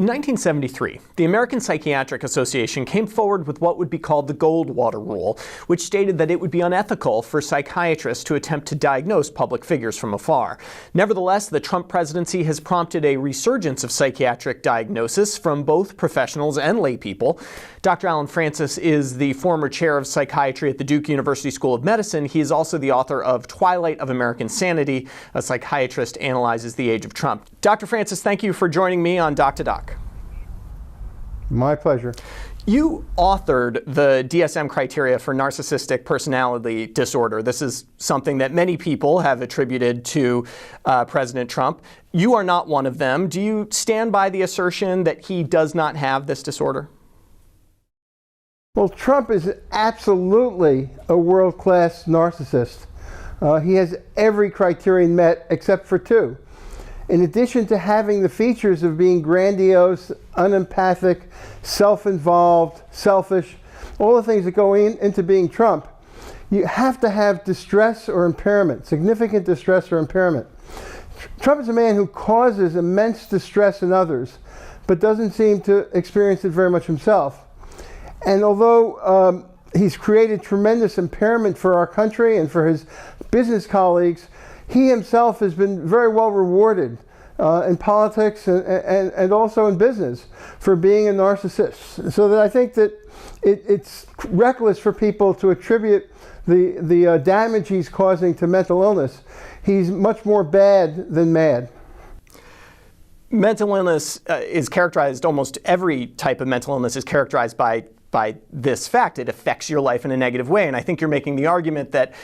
In 1973, the American Psychiatric Association came forward with what would be called the Goldwater Rule, which stated that it would be unethical for psychiatrists to attempt to diagnose public figures from afar. Nevertheless, the Trump presidency has prompted a resurgence of psychiatric diagnosis from both professionals and laypeople. Dr. Alan Francis is the former chair of psychiatry at the Duke University School of Medicine. He is also the author of Twilight of American Sanity. A psychiatrist analyzes the age of Trump. Dr. Francis, thank you for joining me on Doc to Doc. My pleasure. You authored the DSM criteria for narcissistic personality disorder. This is something that many people have attributed to President Trump. You are not one of them. Do you stand by the assertion that he does not have this disorder? Well, Trump is absolutely a world-class narcissist. He has every criterion met except for two. In addition to having the features of being grandiose, unempathic, self-involved, selfish, all the things that go into being Trump, you have to have distress or impairment, significant distress or impairment. Trump is a man who causes immense distress in others, but doesn't seem to experience it very much himself. And although he's created tremendous impairment for our country and for his business colleagues, he himself has been very well rewarded in politics and also in business for being a narcissist. So that I think that it's reckless for people to attribute the damage he's causing to mental illness. He's much more bad than mad. Mental illness is characterized, almost every type of mental illness is characterized by this fact. It affects your life in a negative way. And I think you're making the argument that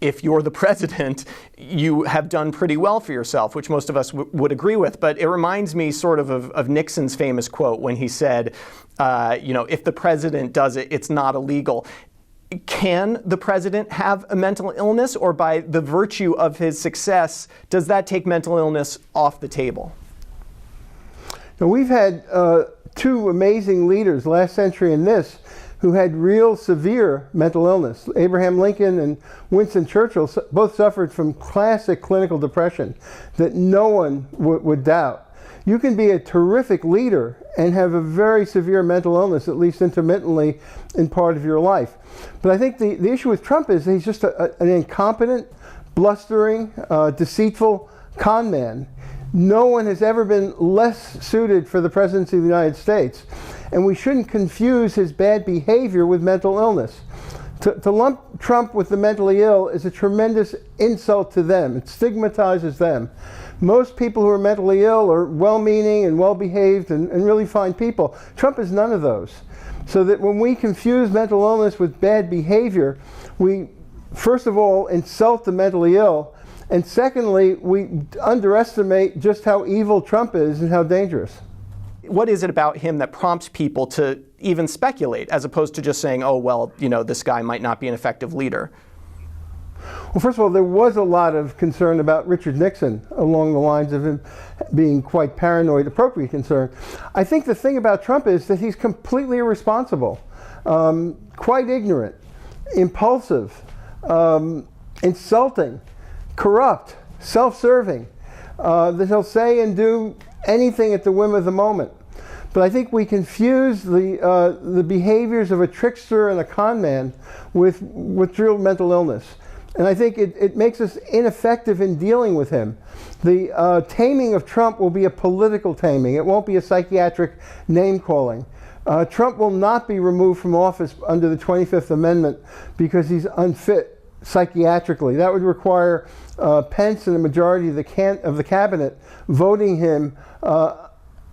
if you're the president, you have done pretty well for yourself, which most of us would agree with. But it reminds me sort of Nixon's famous quote when he said, if the president does it, it's not illegal. Can the president have a mental illness, or by the virtue of his success, does that take mental illness off the table? Now, we've had two amazing leaders last century and this who had real severe mental illness. Abraham Lincoln and Winston Churchill both suffered from classic clinical depression that no one would doubt. You can be a terrific leader and have a very severe mental illness, at least intermittently, in part of your life. But I think the issue with Trump is that he's just an incompetent, blustering, deceitful con man. No one has ever been less suited for the presidency of the United States. And we shouldn't confuse his bad behavior with mental illness. To lump Trump with the mentally ill is a tremendous insult to them. It stigmatizes them. Most people who are mentally ill are well-meaning and well-behaved and really fine people. Trump is none of those. So that when we confuse mental illness with bad behavior, we, first of all, insult the mentally ill, and secondly, we underestimate just how evil Trump is and how dangerous. What is it about him that prompts people to even speculate, as opposed to just saying, oh, well, this guy might not be an effective leader? Well, first of all, there was a lot of concern about Richard Nixon along the lines of him being quite paranoid, appropriate concern. I think the thing about Trump is that he's completely irresponsible, quite ignorant, impulsive, insulting, corrupt, self-serving, that he'll say and do anything at the whim of the moment. But I think we confuse the behaviors of a trickster and a con man with real mental illness. And I think it makes us ineffective in dealing with him. The taming of Trump will be a political taming. It won't be a psychiatric name-calling. Trump will not be removed from office under the 25th Amendment because he's unfit psychiatrically. That would require Pence and a majority of the cabinet voting him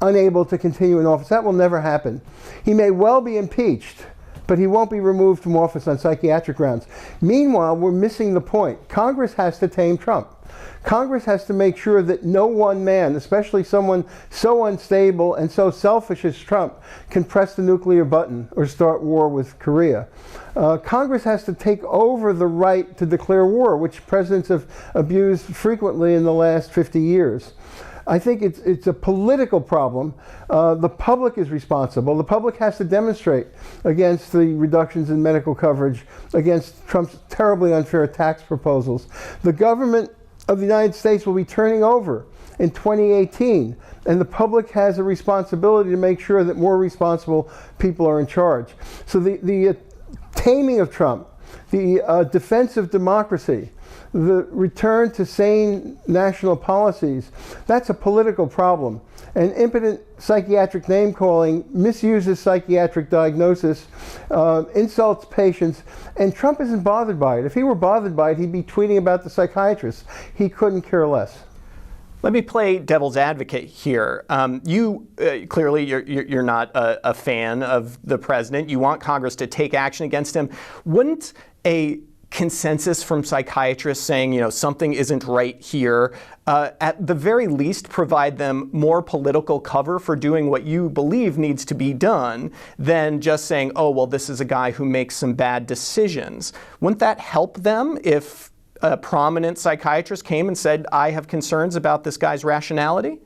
unable to continue in office. That will never happen. He may well be impeached, but he won't be removed from office on psychiatric grounds. Meanwhile, we're missing the point. Congress has to tame Trump. Congress has to make sure that no one man, especially someone so unstable and so selfish as Trump, can press the nuclear button or start war with Korea. Congress has to take over the right to declare war, which presidents have abused frequently in the last 50 years. I think it's a political problem. The public is responsible. The public has to demonstrate against the reductions in medical coverage, against Trump's terribly unfair tax proposals. The government of the United States will be turning over in 2018. And the public has a responsibility to make sure that more responsible people are in charge. So the taming of Trump, the defense of democracy, the return to sane national policies, that's a political problem. And impotent psychiatric name-calling misuses psychiatric diagnosis, insults patients, and Trump isn't bothered by it. If he were bothered by it, he'd be tweeting about the psychiatrists. He couldn't care less. Let me play devil's advocate here. Clearly, you're not a fan of the president. You want Congress to take action against him. Wouldn't a consensus from psychiatrists saying, something isn't right here, at the very least provide them more political cover for doing what you believe needs to be done than just saying, oh, well, this is a guy who makes some bad decisions? Wouldn't that help them if a prominent psychiatrist came and said, I have concerns about this guy's rationality?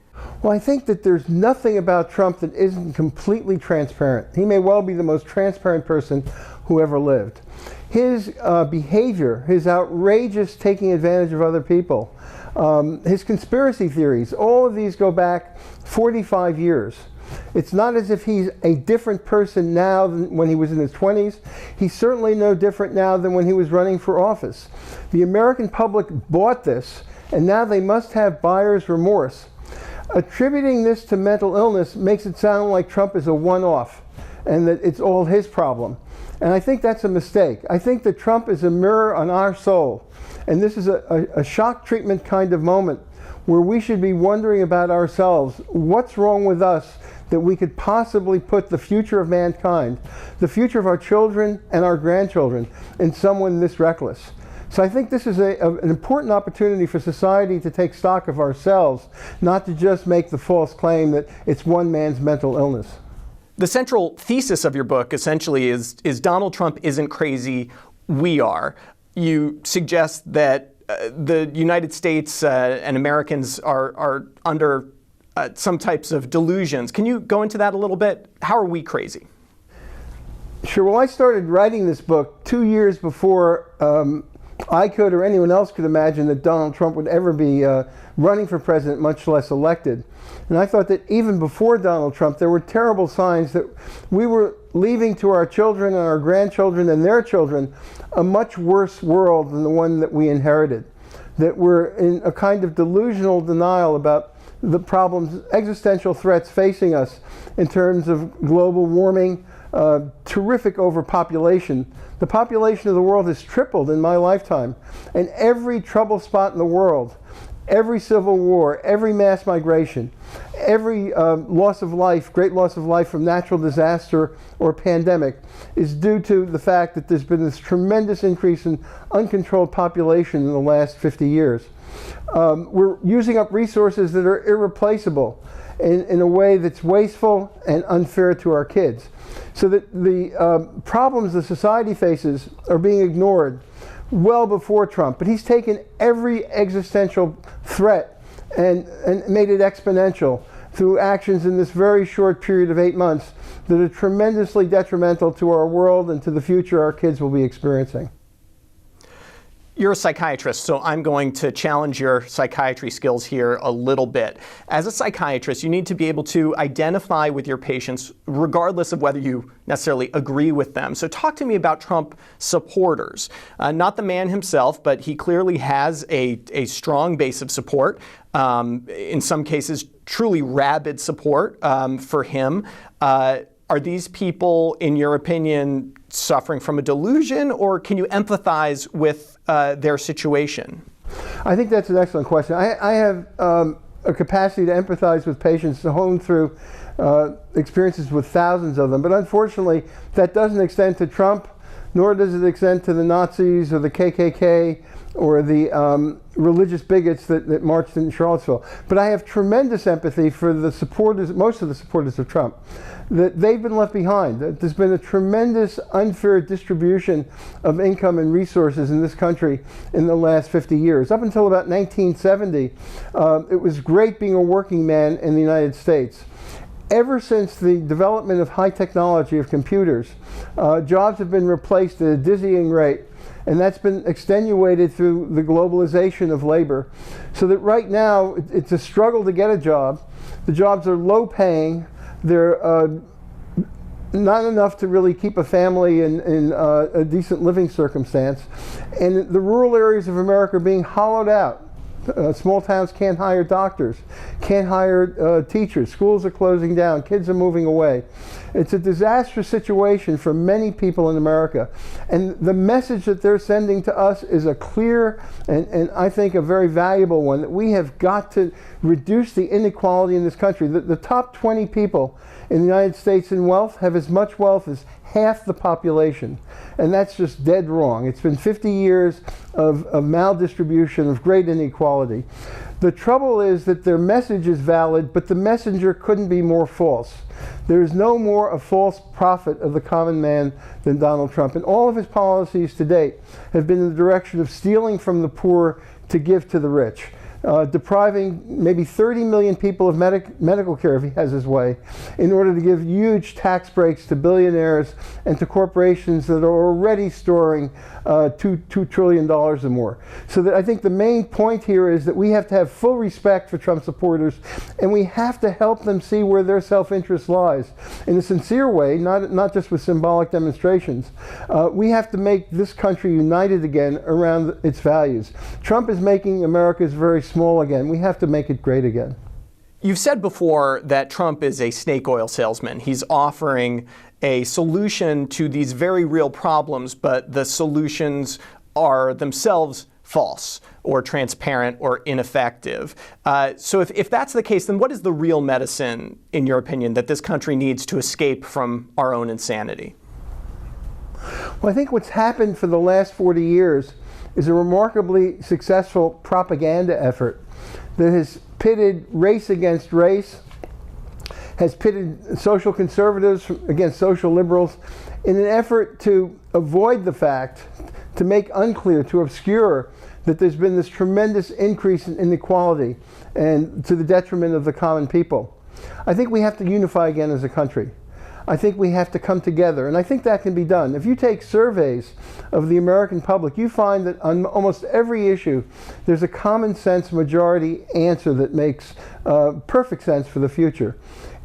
Well, I think that there's nothing about Trump that isn't completely transparent. He may well be the most transparent person who ever lived. His behavior, his outrageous taking advantage of other people, his conspiracy theories, all of these go back 45 years. It's not as if he's a different person now than when he was in his 20s. He's certainly no different now than when he was running for office. The American public bought this, and now they must have buyer's remorse. Attributing this to mental illness makes it sound like Trump is a one-off and that it's all his problem. And I think that's a mistake. I think that Trump is a mirror on our soul. And this is a shock treatment kind of moment where we should be wondering about ourselves. What's wrong with us that we could possibly put the future of mankind, the future of our children and our grandchildren, in someone this reckless? So I think this is an important opportunity for society to take stock of ourselves, not to just make the false claim that it's one man's mental illness. The central thesis of your book essentially is Donald Trump isn't crazy, we are. You suggest that the United States and Americans are under some types of delusions. Can you go into that a little bit? How are we crazy? Sure. Well, I started writing this book 2 years before I could or anyone else could imagine that Donald Trump would ever be running for president, much less elected. And I thought that even before Donald Trump, there were terrible signs that we were leaving to our children and our grandchildren and their children a much worse world than the one that we inherited. That we're in a kind of delusional denial about the problems, existential threats facing us in terms of global warming, terrific overpopulation. The population of the world has tripled in my lifetime, and every trouble spot in the world, every civil war, every mass migration, every loss of life, great loss of life from natural disaster or pandemic is due to the fact that there's been this tremendous increase in uncontrolled population in the last 50 years. We're using up resources that are irreplaceable in a way that's wasteful and unfair to our kids. So that the problems the society faces are being ignored well before Trump. But he's taken every existential threat and made it exponential through actions in this very short period of 8 months that are tremendously detrimental to our world and to the future our kids will be experiencing. You're a psychiatrist, so I'm going to challenge your psychiatry skills here a little bit. As a psychiatrist, you need to be able to identify with your patients regardless of whether you necessarily agree with them. So talk to me about Trump supporters. Not the man himself, but he clearly has a strong base of support. In some cases, truly rabid support for him. Are these people, in your opinion, suffering from a delusion, or can you empathize with their situation? I think that's an excellent question. I have a capacity to empathize with patients honed through experiences with thousands of them, but unfortunately that doesn't extend to Trump, nor does it extend to the Nazis or the KKK or the religious bigots that marched in Charlottesville. But I have tremendous empathy for the supporters, most of the supporters of Trump, that they've been left behind. That there's been a tremendous unfair distribution of income and resources in this country in the last 50 years. Up until about 1970, it was great being a working man in the United States. Ever since the development of high technology of computers, jobs have been replaced at a dizzying rate. And that's been extenuated through the globalization of labor. So that right now, it's a struggle to get a job. The jobs are low paying. They're not enough to really keep a family in a decent living circumstance. And the rural areas of America are being hollowed out. Small towns can't hire doctors, can't hire teachers. Schools are closing down. Kids are moving away. It's a disastrous situation for many people in America. And the message that they're sending to us is a clear and I think a very valuable one, that we have got to reduce the inequality in this country. The top 20 people in the United States in wealth have as much wealth as half the population. And that's just dead wrong. It's been 50 years of maldistribution, of great inequality. The trouble is that their message is valid, but the messenger couldn't be more false. There is no more a false prophet of the common man than Donald Trump. And all of his policies to date have been in the direction of stealing from the poor to give to the rich. Depriving maybe 30 million people of medical care, if he has his way, in order to give huge tax breaks to billionaires and to corporations that are already storing $2 trillion or more. So that I think the main point here is that we have to have full respect for Trump supporters, and we have to help them see where their self-interest lies in a sincere way, not just with symbolic demonstrations. We have to make this country united again around its values. Trump is making America's very small again. We have to make it great again. You've said before that Trump is a snake oil salesman. He's offering a solution to these very real problems, but the solutions are themselves false or transparent or ineffective. So if that's the case, then what is the real medicine, in your opinion, that this country needs to escape from our own insanity? Well, I think what's happened for the last 40 years is a remarkably successful propaganda effort that has pitted race against race, has pitted social conservatives against social liberals in an effort to avoid the fact, to make unclear, to obscure that there's been this tremendous increase in inequality and to the detriment of the common people. I think we have to unify again as a country. I think we have to come together, and I think that can be done. If you take surveys of the American public, you find that on almost every issue, there's a common sense majority answer that makes perfect sense for the future.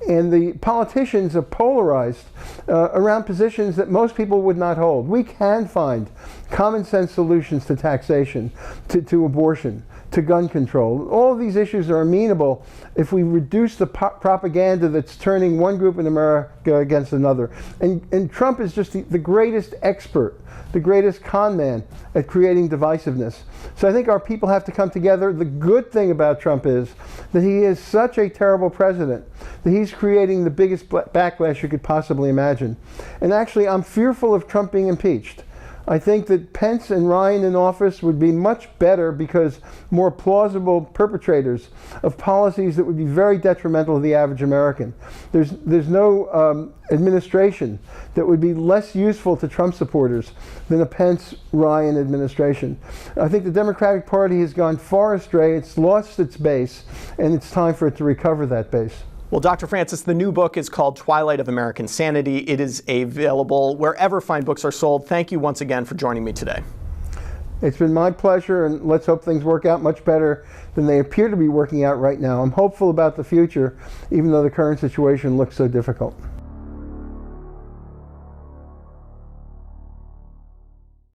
And the politicians are polarized around positions that most people would not hold. We can find common sense solutions to taxation, to abortion, to gun control. All of these issues are amenable if we reduce the propaganda that's turning one group in America against another. And Trump is just the greatest expert, the greatest con man at creating divisiveness. So I think our people have to come together. The good thing about Trump is that he is such a terrible president that he's creating the biggest backlash you could possibly imagine. And actually, I'm fearful of Trump being impeached. I think that Pence and Ryan in office would be much better because more plausible perpetrators of policies that would be very detrimental to the average American. There's no administration that would be less useful to Trump supporters than a Pence-Ryan administration. I think the Democratic Party has gone far astray. It's lost its base, and it's time for it to recover that base. Well, Dr. Francis, the new book is called Twilight of American Sanity. It is available wherever fine books are sold. Thank you once again for joining me today. It's been my pleasure, and let's hope things work out much better than they appear to be working out right now. I'm hopeful about the future, even though the current situation looks so difficult.